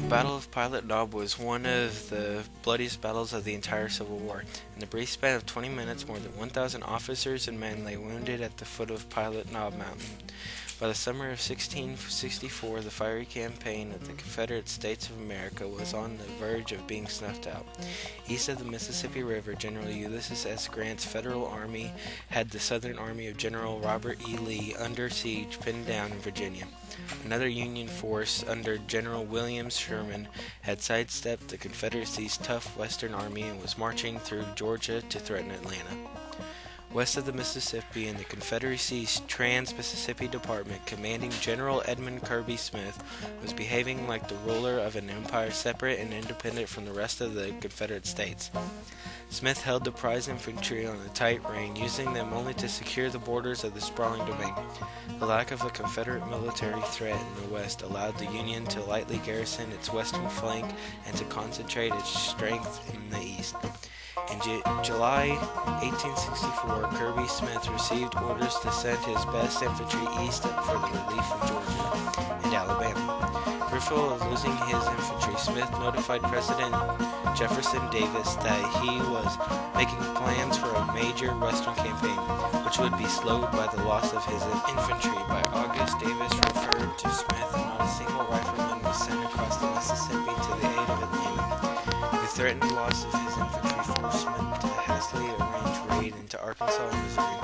Battle of Pilot Knob was one of the bloodiest battles of the entire Civil War. In the brief span of 20 minutes, more than 1,000 officers and men lay wounded at the foot of Pilot Knob Mountain. By the summer of 1664, the fiery campaign of the Confederate States of America was on the verge of being snuffed out. East of the Mississippi River, General Ulysses S. Grant's Federal Army had the Southern Army of General Robert E. Lee under siege, pinned down in Virginia. Another Union force under General William Sherman had sidestepped the Confederacy's tough Western Army and was marching through Georgia to threaten Atlanta. West of the Mississippi, in the Confederacy's Trans-Mississippi Department, commanding General Edmund Kirby Smith was behaving like the ruler of an empire separate and independent from the rest of the Confederate States. Smith held the prize infantry on a tight rein, using them only to secure the borders of the sprawling domain. The lack of a Confederate military threat in the West allowed the Union to lightly garrison its western flank and to concentrate its strength in the East. In July 1864, Kirby Smith received orders to send his best infantry east for the relief of Georgia and Alabama. Fearful of losing his infantry, Smith notified President Jefferson Davis that he was making plans for a major western campaign, which would be slowed by the loss of his infantry. By August, Davis referred to Smith, and not a single rifleman was sent across the Mississippi to the aid of Atlanta. The threatened loss of his infantry forced Smith to hastily arrange raid into Arkansas and Missouri.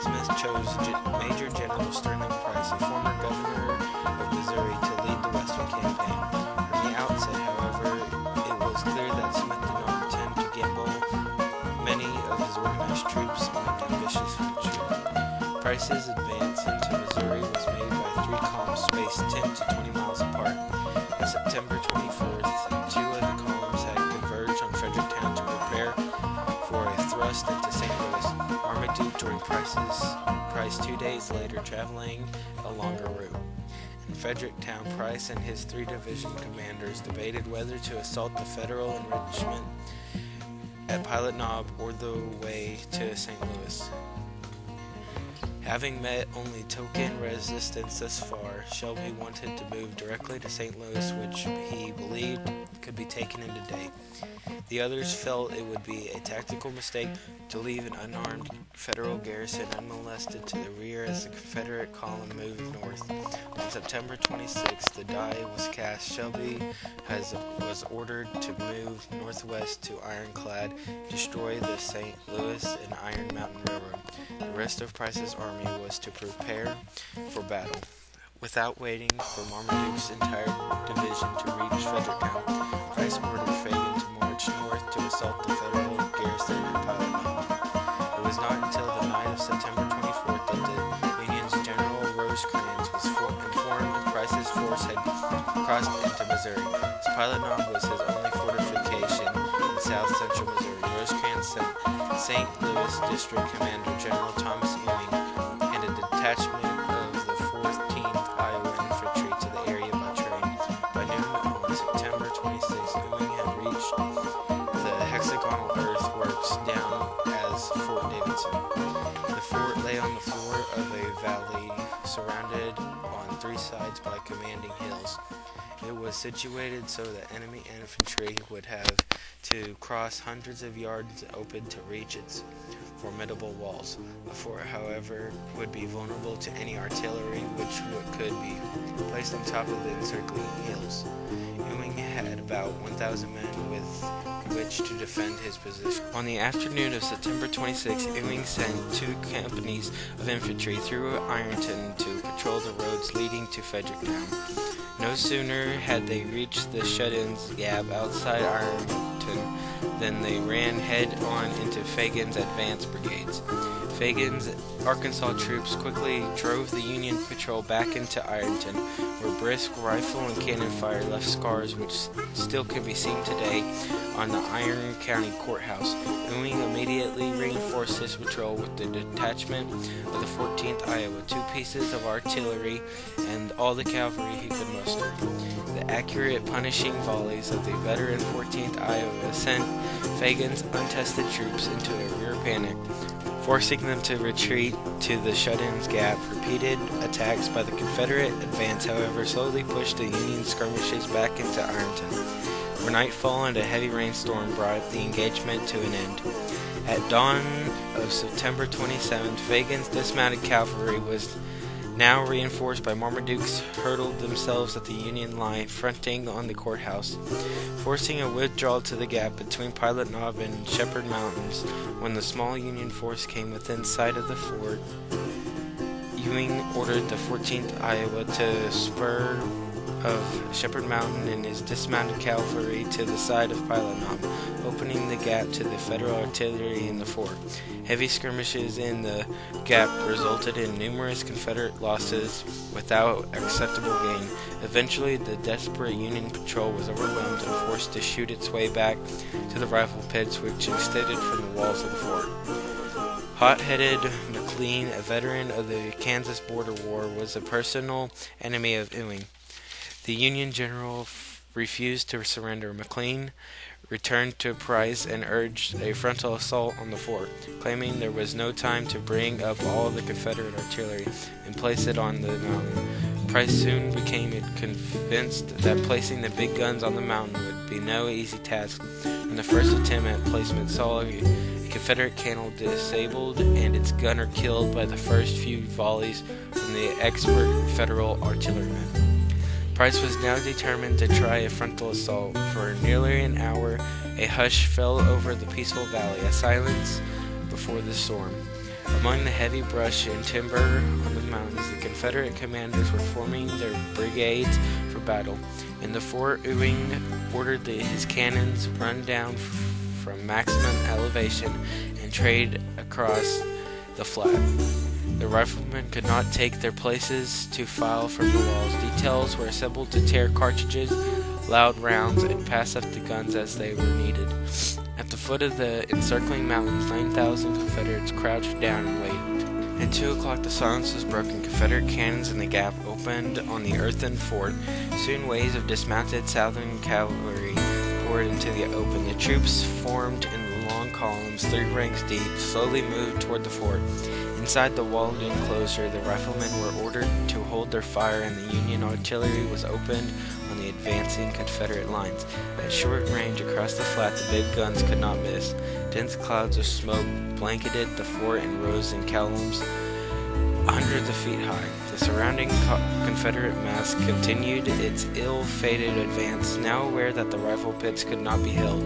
Smith chose Major General Sterling Price, a former governor of Missouri, to lead the western campaign. From the outset, however, it was clear that Smith did not intend to gamble many of his organized troops on an ambitious future. Price's advance into Missouri was made by three columns spaced 10 to 20 miles apart. On September 24th, two of the columns had converged on Fredericktown to prepare for a thrust into St. Louis. Marmaduke joined Price 2 days later, traveling a longer route. In Fredericktown, Price and his three division commanders debated whether to assault the Federal enrichment at Pilot Knob or the way to St. Louis. Having met only token resistance thus far, Shelby wanted to move directly to St. Louis, which he believed could be taken in a day. The others felt it would be a tactical mistake to leave an unarmed Federal garrison unmolested to the rear as the Confederate column moved north. On September 26th, the die was cast. Shelby was ordered to move northwest to Ironclad, destroy the St. Louis and Iron Mountain Railroad. The rest of Price's army was to prepare for battle. Without waiting for Marmaduke's entire division to reach Fredericktown, Price ordered Fagan to march north to assault the Federal garrison at Pilot Knob. It was not until the night of September 24th that the Union's General Rosecrans was informed Price's force had crossed into Missouri. As Pilot Knob was his only fortification in south-central Missouri, Rosecrans sent St. Louis District Commander General Thomas Ewing and a detachment of the 14th Iowa Infantry to the area by train. By noon on September 26th, Ewing had reached the hexagonal earthworks down as Fort Davidson. The fort lay on the floor of a valley surrounded on three sides by commanding hills. It was situated so that enemy infantry would have to cross hundreds of yards open to reach its formidable walls. The fort, however, would be vulnerable to any artillery which could be placed on top of the encircling hills. Ewing had about 1,000 men with which to defend his position. On the afternoon of September 26, Ewing sent 2 companies of infantry through Ironton to patrol the roads leading to Fredericktown. No sooner had they reached the shut-ins gap outside Ironton than they ran head-on into Fagan's advance brigades. Fagan's Arkansas troops quickly drove the Union patrol back into Ironton, where brisk rifle and cannon fire left scars which still can be seen today on the Iron County Courthouse. Ewing immediately reinforced his patrol with the detachment of the 14th Iowa, 2 pieces of artillery, and all the cavalry he could muster. The accurate punishing volleys of the veteran 14th Iowa sent Fagan's untested troops into a rear panic. forcing them to retreat to the Shut-ins Gap. Repeated attacks by the Confederate advance, however, slowly pushed the Union skirmishes back into Ironton, where nightfall and a heavy rainstorm brought the engagement to an end. At dawn of September 27th, Fagan's dismounted cavalry was now reinforced by Marmaduke's, hurled themselves at the Union line fronting on the courthouse, forcing a withdrawal to the gap between Pilot Knob and Shepherd Mountains. When the small Union force came within sight of the fort, Ewing ordered the 14th Iowa to spur of Shepherd Mountain and his dismounted cavalry to the side of Pilot Knob, opening the gap to the Federal artillery in the fort. Heavy skirmishes in the gap resulted in numerous Confederate losses without acceptable gain. Eventually, the desperate Union patrol was overwhelmed and forced to shoot its way back to the rifle pits which extended from the walls of the fort. Hot-headed McLean, a veteran of the Kansas Border War, was a personal enemy of Ewing. The Union general refused to surrender. McLean returned to Price and urged a frontal assault on the fort, claiming there was no time to bring up all the Confederate artillery and place it on the mountain. Price soon became convinced that placing the big guns on the mountain would be no easy task, and the first attempt at placement saw a Confederate cannon disabled and its gunner killed by the first few volleys from the expert Federal artillerymen. Price was now determined to try a frontal assault. For nearly an hour, a hush fell over the peaceful valley, a silence before the storm. Among the heavy brush and timber on the mountains, the Confederate commanders were forming their brigades for battle. In the fort, Ewing ordered his cannons run down from maximum elevation and trade across the flat. The riflemen could not take their places to file from the walls. Details were assembled to tear cartridges, load rounds, and pass up the guns as they were needed. At the foot of the encircling mountains, 9,000 Confederates crouched down and waited. At 2 o'clock, the silence was broken. Confederate cannons in the gap opened on the earthen fort. Soon waves of dismounted Southern cavalry poured into the open. The troops, formed in long columns, 3 ranks deep, slowly moved toward the fort. Inside the walled enclosure, the riflemen were ordered to hold their fire, and the Union artillery was opened on the advancing Confederate lines. At short range across the flat, the big guns could not miss. Dense clouds of smoke blanketed the fort and rose in columns hundreds of feet high. The surrounding Confederate mass continued its ill-fated advance, now aware that the rifle pits could not be held.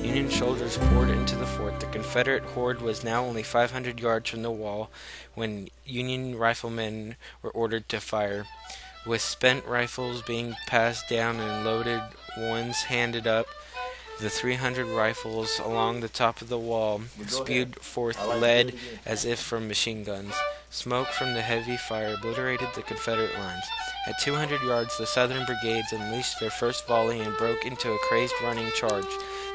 Union soldiers poured into the fort. The Confederate horde was now only 500 yards from the wall when Union riflemen were ordered to fire. With spent rifles being passed down and loaded ones handed up, the 300 rifles along the top of the wall spewed forth lead as if from machine guns. Smoke from the heavy fire obliterated the Confederate lines. At 200 yards, the Southern brigades unleashed their first volley and broke into a crazed running charge.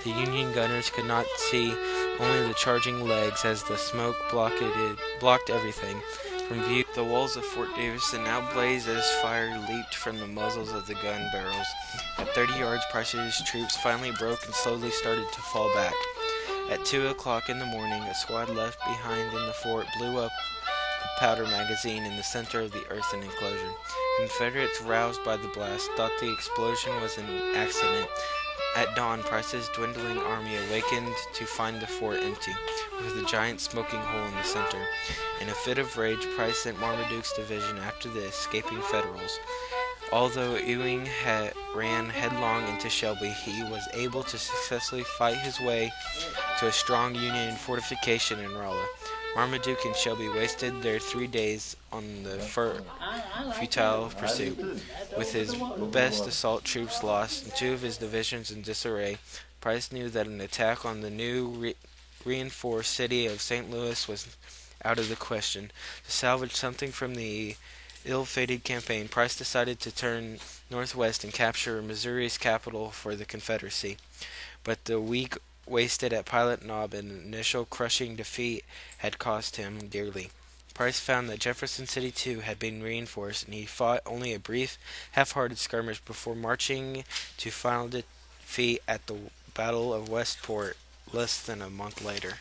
The Union gunners could not see, only the charging legs as the smoke blocked everything from view. The walls of Fort Davidson now blazed as fire leaped from the muzzles of the gun barrels. At 30 yards, Price's troops finally broke and slowly started to fall back. At 2 o'clock in the morning, a squad left behind in the fort blew up the powder magazine in the center of the earthen enclosure. Confederates, roused by the blast, thought the explosion was an accident. At dawn, Price's dwindling army awakened to find the fort empty, with a giant smoking hole in the center. In a fit of rage, Price sent Marmaduke's division after the escaping Federals. Although Ewing ran headlong into Shelby, he was able to successfully fight his way to a strong Union fortification in Rolla. Marmaduke and Shelby wasted their 3 days on the futile pursuit. With his best assault troops lost and 2 of his divisions in disarray, Price knew that an attack on the new reinforced city of St. Louis was out of the question. To salvage something from the ill-fated campaign, Price decided to turn northwest and capture Missouri's capital for the Confederacy. But the week wasted at Pilot Knob and initial crushing defeat had cost him dearly. Price found that Jefferson City too had been reinforced, and he fought only a brief, half-hearted skirmish before marching to final defeat at the Battle of Westport less than a month later.